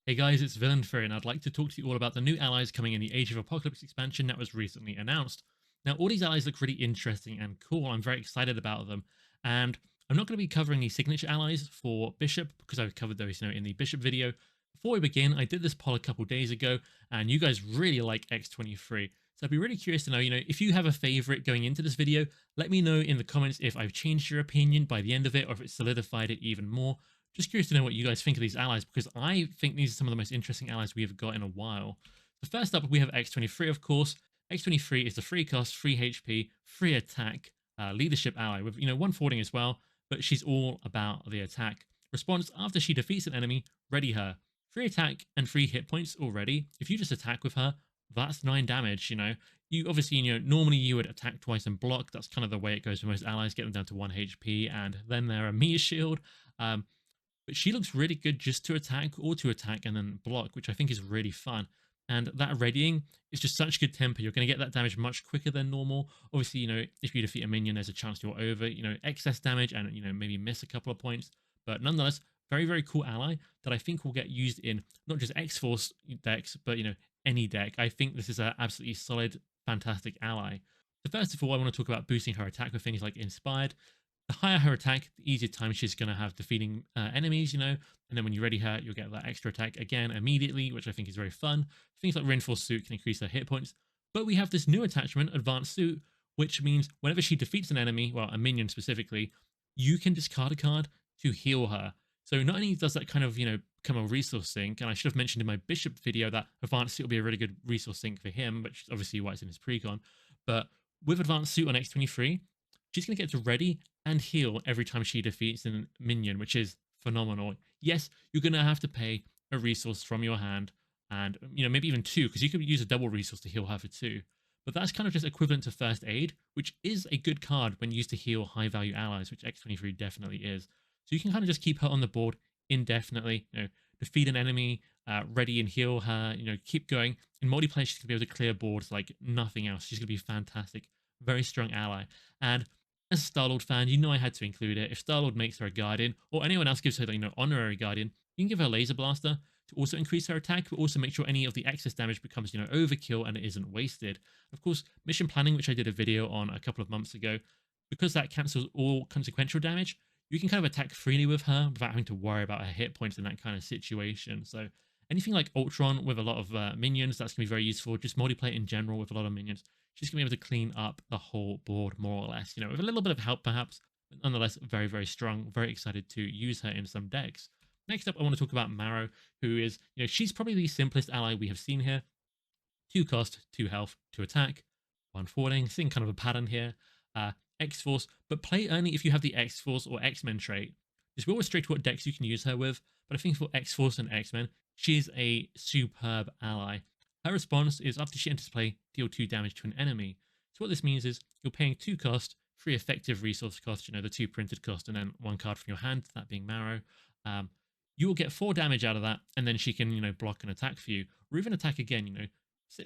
Hey guys, it's Villain Fury, and I'd like to talk to you all about the new allies coming in the Age of Apocalypse expansion that was recently announced. Now, all these allies look really interesting and cool. I'm very excited about them, and I'm not going to be covering the signature allies for Bishop because I've covered those, in the Bishop video. Before we begin, I did this poll a couple days ago, and you guys really like X23. So I'd be really curious to know, if you have a favorite going into this video, let me know in the comments if I've changed your opinion by the end of it or if it's solidified it even more. Just curious to know what you guys think of these allies because I think these are some of the most interesting allies we have got in a while. So first up, we have X23, of course. X23 is the free cost, free HP, free attack leadership ally with one forwarding as well, but she's all about the attack. Response after she defeats an enemy, ready her. Free attack and free hit points already. If you just attack with her, that's 9 damage. You obviously normally you would attack twice and block. That's kind of the way it goes for most allies. Get them down to 1 HP, and then they're a meter shield. But she looks really good just to attack or to attack and then block, which I think is really fun. And that readying is just such good tempo. You're going to get that damage much quicker than normal. Obviously, if you defeat a minion, there's a chance you're over, excess damage and, maybe miss a couple of points. But nonetheless, very, very cool ally that I think will get used in not just X-Force decks, but, any deck. I think this is an absolutely solid, fantastic ally. So first of all, I want to talk about boosting her attack with things like Inspired. The higher her attack, the easier time she's going to have defeating enemies, and then when you ready her, you'll get that extra attack again immediately, which I think is very fun. Things like Reinforced Suit can increase her hit points. But we have this new attachment, Advanced Suit, which means whenever she defeats an enemy, well, a minion specifically, you can discard a card to heal her. So not only does that kind of, become a resource sink, and I should have mentioned in my Bishop video that Advanced Suit will be a really good resource sink for him, which is obviously why it's in his precon. But with Advanced Suit on X23, she's going to get to ready and heal every time she defeats a minion, which is phenomenal. Yes, you're going to have to pay a resource from your hand and, maybe even 2, because you could use a double resource to heal her for 2. But that's kind of just equivalent to First Aid, which is a good card when used to heal high-value allies, which X23 definitely is. So you can kind of just keep her on the board indefinitely, defeat an enemy, ready and heal her, keep going. In multiplayer, she's going to be able to clear boards like nothing else. She's going to be fantastic. Very strong ally. And as a Star-Lord fan, I had to include it. If Star-Lord makes her a Guardian, or anyone else gives her, honorary Guardian, you can give her a Laser Blaster to also increase her attack, but also make sure any of the excess damage becomes, overkill and it isn't wasted. Of course, Mission Planning, which I did a video on a couple of months ago, because that cancels all consequential damage, you can kind of attack freely with her without having to worry about her hit points in that kind of situation. So anything like Ultron with a lot of minions, that's going to be very useful. Just multiplayer in general with a lot of minions. She's going to be able to clean up the whole board more or less, with a little bit of help perhaps, but nonetheless very, very strong. Very excited to use her in some decks. Next up, I want to talk about Marrow, who is, she's probably the simplest ally we have seen here. 2 cost, 2 health, 2 attack, 1 forwarding, seeing kind of a pattern here. X-Force, but play only if you have the X-Force or X-Men trait. This will restrict what decks you can use her with, but I think for X-Force and X-Men, she's a superb ally. Her response is after she enters play, deal 2 damage to an enemy. So what this means is you're paying 2 cost, 3 effective resource cost, the 2 printed cost, and then 1 card from your hand, that being Marrow. You will get 4 damage out of that, and then she can, block and attack for you, or even attack again,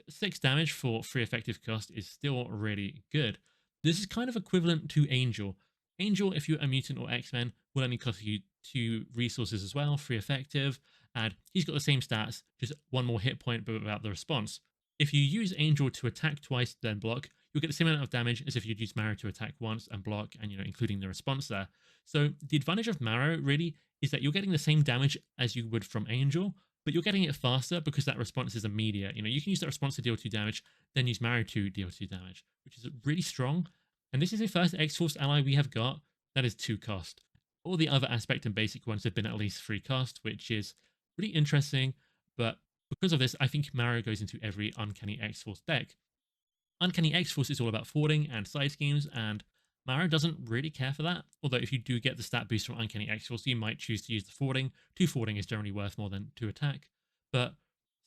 6 damage for 3 effective cost is still really good. This is kind of equivalent to Angel. Angel, if you're a mutant or X-Men, will only cost you 2 resources as well, 3 effective, and he's got the same stats, just 1 more hit point, but without the response. If you use Angel to attack twice, then block, you'll get the same amount of damage as if you'd use Marrow to attack once and block, and, including the response there. So the advantage of Marrow, really, is that you're getting the same damage as you would from Angel, but you're getting it faster because that response is immediate. You can use that response to deal 2 damage, then use Marrow to deal 2 damage, which is really strong. And this is the first X-Force ally we have got that is 2 cost. All the other aspect and basic ones have been at least 3 cost, which is really interesting. But because of this, I think Marrow goes into every Uncanny X-Force deck. Uncanny X-Force is all about forwarding and side schemes, and Marrow doesn't really care for that. Although if you do get the stat boost from Uncanny X-Force, you might choose to use the forwarding. 2 forwarding is generally worth more than 2 attack. But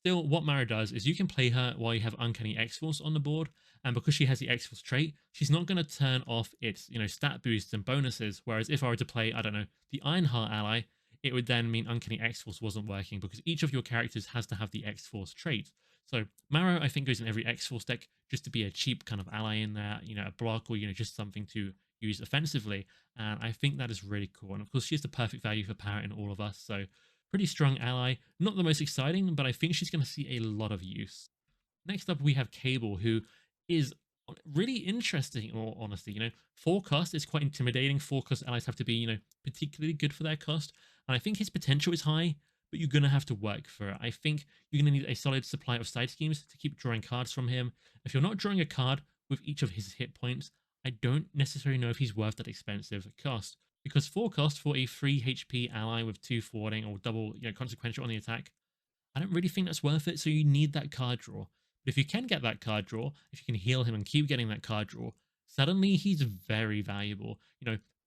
still, what Marrow does is you can play her while you have Uncanny X-Force on the board, and because she has the X-Force trait, she's not going to turn off its, stat boosts and bonuses, whereas if I were to play, I don't know, the Ironheart ally, it would then mean Uncanny X-Force wasn't working because each of your characters has to have the X-Force trait. So Marrow, I think, goes in every X-Force deck just to be a cheap kind of ally in there, a block or, just something to use offensively. And I think that is really cool. And of course, she has the perfect value for Parrot in all of us. So Pretty strong ally, not the most exciting, but I think she's going to see a lot of use. Next up, we have Cable, who is really interesting, in all honesty. Four cost is quite intimidating. Four cost allies have to be, particularly good for their cost. And I think his potential is high, but you're going to have to work for it. I think you're going to need a solid supply of side schemes to keep drawing cards from him. If you're not drawing a card with each of his hit points, I don't necessarily know if he's worth that expensive cost. Because four cost for a 3 HP ally with 2 forwarding or double, consequential on the attack, I don't really think that's worth it. So you need that card draw. But if you can get that card draw, if you can heal him and keep getting that card draw, suddenly he's very valuable.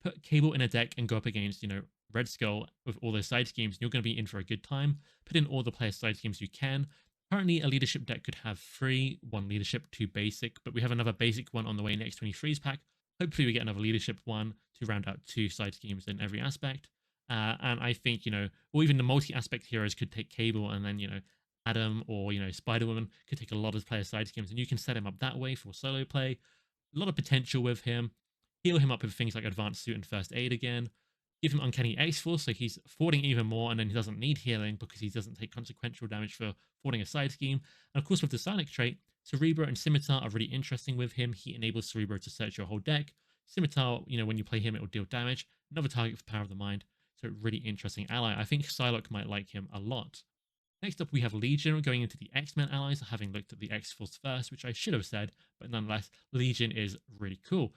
Put Cable in a deck and go up against, Red Skull with all those side schemes, and you're going to be in for a good time. Put in all the player side schemes you can. Currently, a leadership deck could have three: one leadership, two basic, but we have another basic one on the way in X23's pack. Hopefully, we get another leadership one to round out two side schemes in every aspect. And I think, or even the multi-aspect heroes could take Cable, and then, Adam or, Spider-Woman could take a lot of player side schemes, and you can set him up that way for solo play. A lot of potential with him. Heal him up with things like Advanced Suit and First Aid again. Give him Uncanny X-Force, so he's forwarding even more, and then he doesn't need healing because he doesn't take consequential damage for forwarding a side scheme. And of course, with the Psionic trait, Cerebro and Scimitar are really interesting with him. He enables Cerebro to search your whole deck. Scimitar, when you play him, it will deal damage. Another target for Power of the Mind. So really interesting ally. I think Psylocke might like him a lot. Next up, we have Legion going into the X-Men allies, having looked at the X-Force first, which I should have said, but nonetheless, Legion is really cool.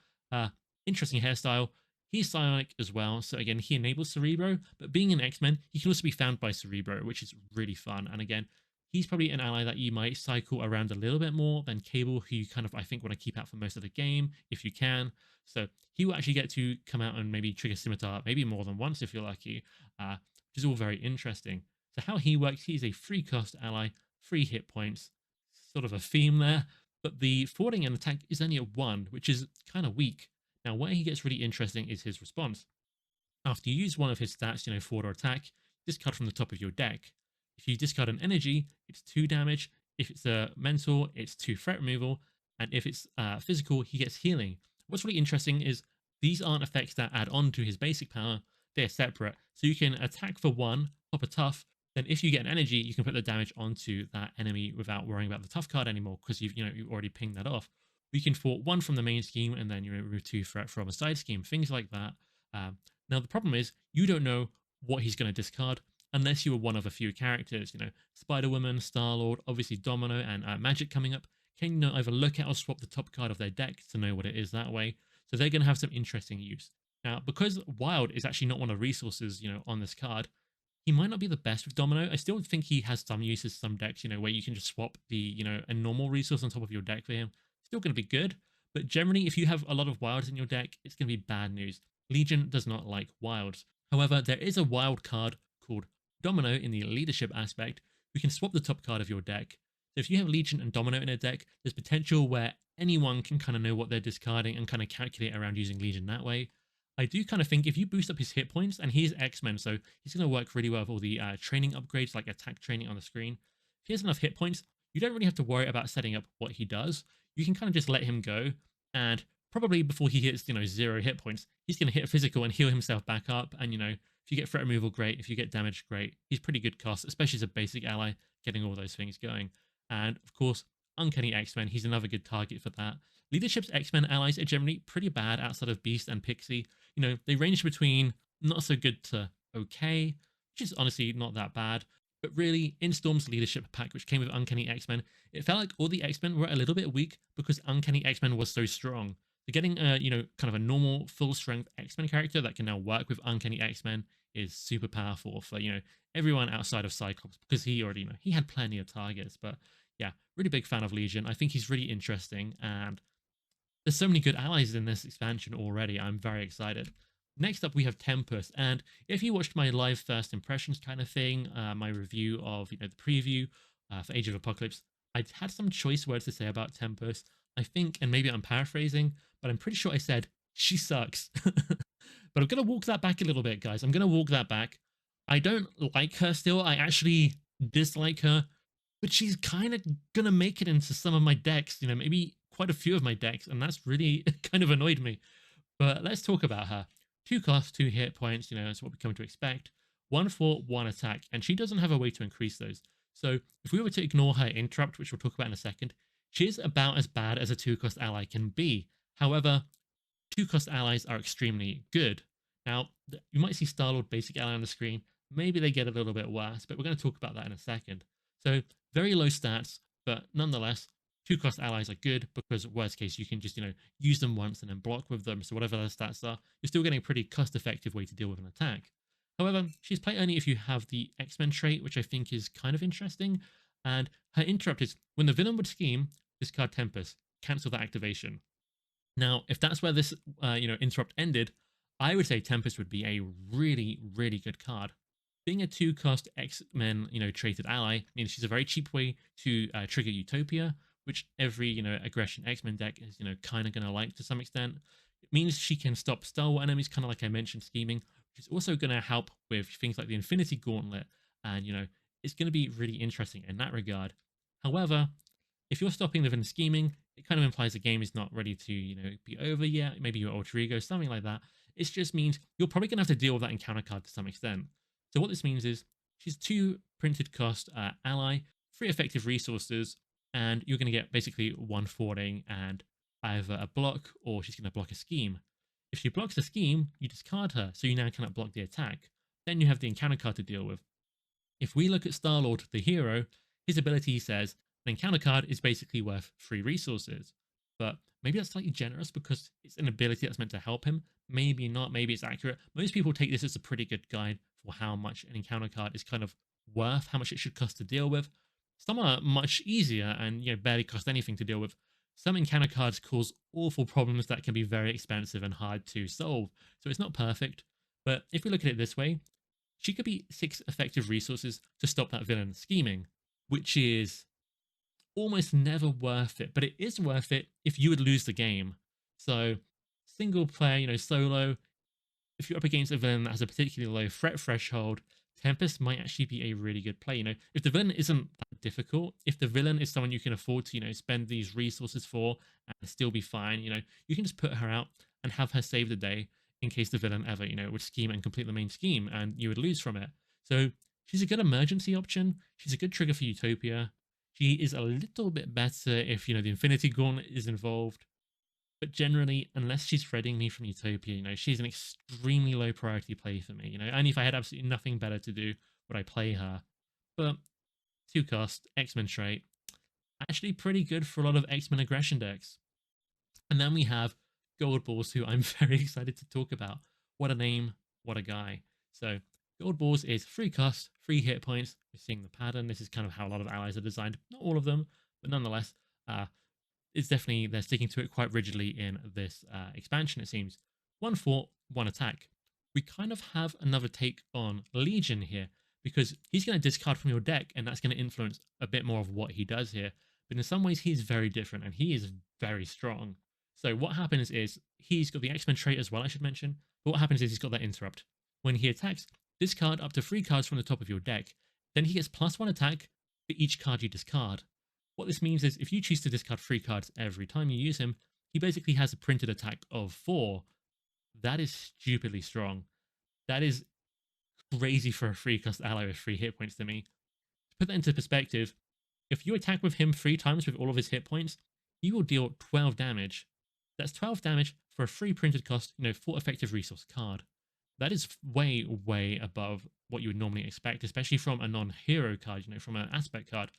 Interesting hairstyle. He's psionic as well, so again, he enables Cerebro, but being an X-Men, he can also be found by Cerebro, which is really fun. And again, he's probably an ally that you might cycle around a little bit more than Cable, who you kind of, I think, want to keep out for most of the game, if you can. So he will actually get to come out and maybe trigger Scimitar, maybe more than once if you're lucky, which is all very interesting. So how he works, he's a free cost ally, 3 hit points, sort of a theme there, but the forwarding and attack is only a 1, which is kind of weak. Now, where he gets really interesting is his response. After you use one of his stats, forward or attack, discard from the top of your deck. If you discard an energy, it's 2 damage. If it's a mental, it's 2 threat removal. And if it's physical, he gets healing. What's really interesting is these aren't effects that add on to his basic power. They're separate. So you can attack for 1, pop a tough, then if you get an energy, you can put the damage onto that enemy without worrying about the tough card anymore because you've already pinged that off. You can fort 1 from the main scheme and then you remove 2 threat from a side scheme, things like that. Now the problem is you don't know what he's going to discard unless you were one of a few characters. Spider-Woman, Star-Lord, obviously Domino, and Magic coming up can either look at or swap the top card of their deck to know what it is that way. So they're going to have some interesting use. Now, because Wild is actually not one of the resources, on this card, he might not be the best with Domino. I still think he has some uses, some decks, where you can just swap the, a normal resource on top of your deck for him. Still going to be good, but generally, if you have a lot of wilds in your deck, it's going to be bad news. Legion does not like wilds. However, there is a wild card called Domino in the leadership aspect who can swap the top card of your deck. So if you have Legion and Domino in a deck, there's potential where anyone can kind of know what they're discarding and kind of calculate around using Legion that way. I do kind of think if you boost up his hit points, and he's X-Men, so he's going to work really well with all the training upgrades, like attack training on the screen. If he has enough hit points, you don't really have to worry about setting up what he does. You can kind of just let him go, and probably before he hits, 0 hit points, he's going to hit a physical and heal himself back up. And, if you get threat removal, great. If you get damage, great. He's pretty good cost, especially as a basic ally, getting all those things going. And, of course, Uncanny X-Men, he's another good target for that. Leadership's X-Men allies are generally pretty bad outside of Beast and Pixie. They range between not so good to okay, which is honestly not that bad. But really, in Storm's leadership pack, which came with Uncanny X-Men, it felt like all the X-Men were a little bit weak because Uncanny X-Men was so strong. So getting a, kind of a normal full-strength X-Men character that can now work with Uncanny X-Men is super powerful for, everyone outside of Cyclops because he already, he had plenty of targets. But yeah, really big fan of Legion. I think he's really interesting, and there's so many good allies in this expansion already. I'm very excited. Next up, we have Tempest. And if you watched my live first impressions kind of thing, my review of the preview for Age of Apocalypse, I had some choice words to say about Tempest. I think, and maybe I'm paraphrasing, but I'm pretty sure I said, she sucks. But I'm going to walk that back a little bit, guys. I'm going to walk that back. I don't like her still. I actually dislike her, but she's kind of going to make it into some of my decks, maybe quite a few of my decks, and that's really kind of annoyed me. But let's talk about her. 2 cost, 2 hit points, that's what we come to expect. 1 for 1 attack, and she doesn't have a way to increase those. So if we were to ignore her interrupt, which we'll talk about in a second, she's about as bad as a 2-cost ally can be. However, 2-cost allies are extremely good. Now, you might see Star-Lord basic ally on the screen. Maybe they get a little bit worse, but we're going to talk about that in a second. So very low stats, but nonetheless, 2-cost allies are good because worst case, you can just, use them once and then block with them. So whatever their stats are, you're still getting a pretty cost-effective way to deal with an attack. However, she's play only if you have the X-Men trait, which I think is kind of interesting. And her interrupt is when the villain would scheme, discard Tempest, cancel that activation. Now, if that's where this, interrupt ended, I would say Tempest would be a really, really good card. Being a 2-cost X-Men, traded ally means she's a very cheap way to trigger Utopia, which every, aggression X-Men deck is, kind of going to like to some extent. It means she can stop Star Wars enemies, kind of like I mentioned, scheming, which is also going to help with things like the Infinity Gauntlet, and, it's going to be really interesting in that regard. However, if you're stopping them in scheming, it kind of implies the game is not ready to, be over yet. Maybe your alter ego, something like that. It just means you're probably going to have to deal with that encounter card to some extent. So what this means is she's 2 printed cost ally, 3 effective resources, and you're going to get basically 1 forwarding and either a block or she's going to block a scheme. If she blocks the scheme, you discard her, so you now cannot block the attack. Then you have the encounter card to deal with. If we look at Star-Lord, the hero, his ability says an encounter card is basically worth 3 resources. But maybe that's slightly generous because it's an ability that's meant to help him. Maybe not, maybe it's accurate. Most people take this as a pretty good guide for how much an encounter card is kind of worth, how much it should cost to deal with. Some are much easier and barely cost anything to deal with. Some encounter cards cause awful problems that can be very expensive and hard to solve. So it's not perfect. But if we look at it this way, she could be 6 effective resources to stop that villain scheming, which is almost never worth it, but it is worth it if you would lose the game. So single player, solo, if you're up against a villain that has a particularly low threat threshold, Tempest might actually be a really good play. If the villain isn't that difficult, if the villain is someone you can afford to, spend these resources for and still be fine, you can just put her out and have her save the day in case the villain ever, would scheme and complete the main scheme and you would lose from it. So she's a good emergency option. She's a good trigger for Utopia. She is a little bit better if, the Infinity Gauntlet is involved. But generally, unless she's threading me from Utopia, she's an extremely low priority play for me. Only if I had absolutely nothing better to do would I play her. But 2-cost, X-Men trait, actually pretty good for a lot of X-Men aggression decks. And then we have Goldballs, who I'm very excited to talk about. What a name, what a guy. So Goldballs is 3 cost, 3 hit points. We're seeing the pattern. This is kind of how a lot of allies are designed. Not all of them, but nonetheless, it's definitely, they're sticking to it quite rigidly in this expansion, it seems. 1 for 1 attack. We kind of have another take on Legion here, because he's going to discard from your deck, and that's going to influence a bit more of what he does here. But in some ways, he's very different, and he is very strong. So what happens is, he's got the X-Men trait as well, I should mention. But what happens is he's got that interrupt. When he attacks, discard up to 3 cards from the top of your deck. Then he gets +1 attack for each card you discard. What this means is if you choose to discard 3 cards every time you use him, he basically has a printed attack of 4. That is stupidly strong. That is crazy for a 3-cost ally with 3 hit points to me. To put that into perspective, if you attack with him 3 times with all of his hit points, he will deal 12 damage. That's 12 damage for a 3 printed cost, 4 effective resource card. That is way, way above what you would normally expect, especially from a non-hero card, from an aspect card.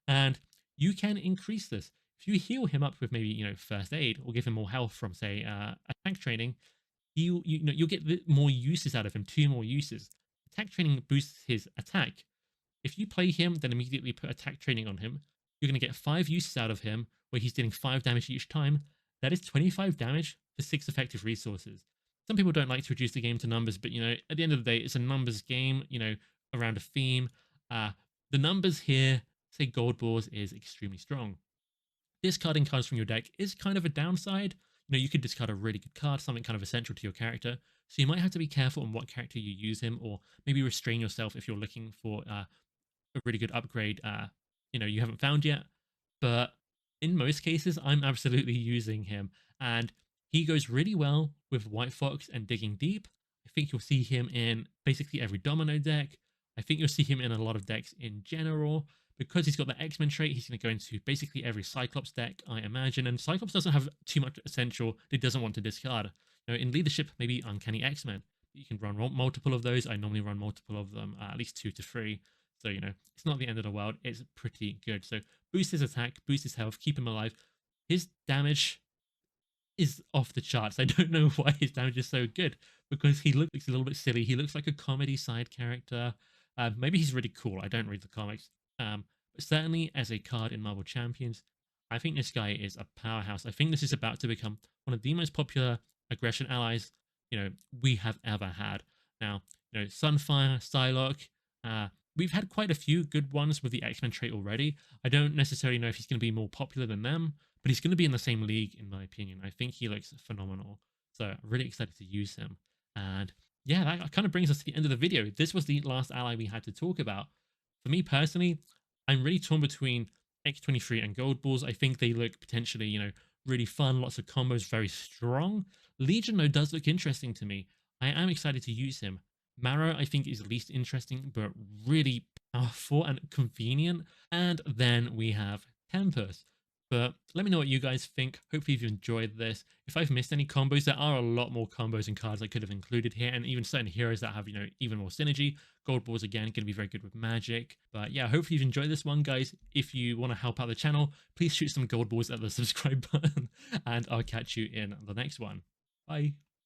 And you can increase this. If you heal him up with maybe, first aid or give him more health from, say, attack training, you'll get more uses out of him, 2 more uses. Attack training boosts his attack. If you play him, then immediately put attack training on him, you're going to get 5 uses out of him, where he's dealing 5 damage each time. That is 25 damage for 6 effective resources. Some people don't like to reduce the game to numbers, but, at the end of the day, it's a numbers game, around a theme. The numbers here, say Goldballs, is extremely strong. Discarding cards from your deck is kind of a downside. You could discard a really good card, something kind of essential to your character. So you might have to be careful on what character you use him, or maybe restrain yourself if you're looking for a really good upgrade, you haven't found yet. But in most cases, I'm absolutely using him. And he goes really well with White Fox and Digging Deep. I think you'll see him in basically every Domino deck. I think you'll see him in a lot of decks in general. Because he's got the X-Men trait, he's going to go into basically every Cyclops deck, I imagine. And Cyclops doesn't have too much essential that he doesn't want to discard. In leadership, maybe Uncanny X-Men. You can run multiple of those. I normally run multiple of them, at least 2 to 3. So, it's not the end of the world. It's pretty good. So, boost his attack, boost his health, keep him alive. His damage is off the charts. I don't know why his damage is so good, because he looks a little bit silly. He looks like a comedy side character. Maybe he's really cool. I don't read the comics. But certainly as a card in Marvel Champions, I think this guy is a powerhouse. I think this is about to become one of the most popular aggression allies, we have ever had. Now, Sunfire, Psylocke, we've had quite a few good ones with the X-Men trait already. I don't necessarily know if he's going to be more popular than them, but he's going to be in the same league, in my opinion. I think he looks phenomenal. So I'm really excited to use him. And yeah, that kind of brings us to the end of the video. This was the last ally we had to talk about. For me personally, I'm really torn between X23 and Goldballs. I think they look potentially, really fun, lots of combos, very strong. Legion, though, does look interesting to me. I am excited to use him. Marrow, I think, is least interesting, but really powerful and convenient. And then we have Tempest. But let me know what you guys think. Hopefully you've enjoyed this. If I've missed any combos, there are a lot more combos and cards I could have included here, and even certain heroes that have, even more synergy. Goldballs, again, going to be very good with magic. But yeah, hopefully you've enjoyed this one, guys. If you want to help out the channel, please shoot some Goldballs at the subscribe button, and I'll catch you in the next one. Bye.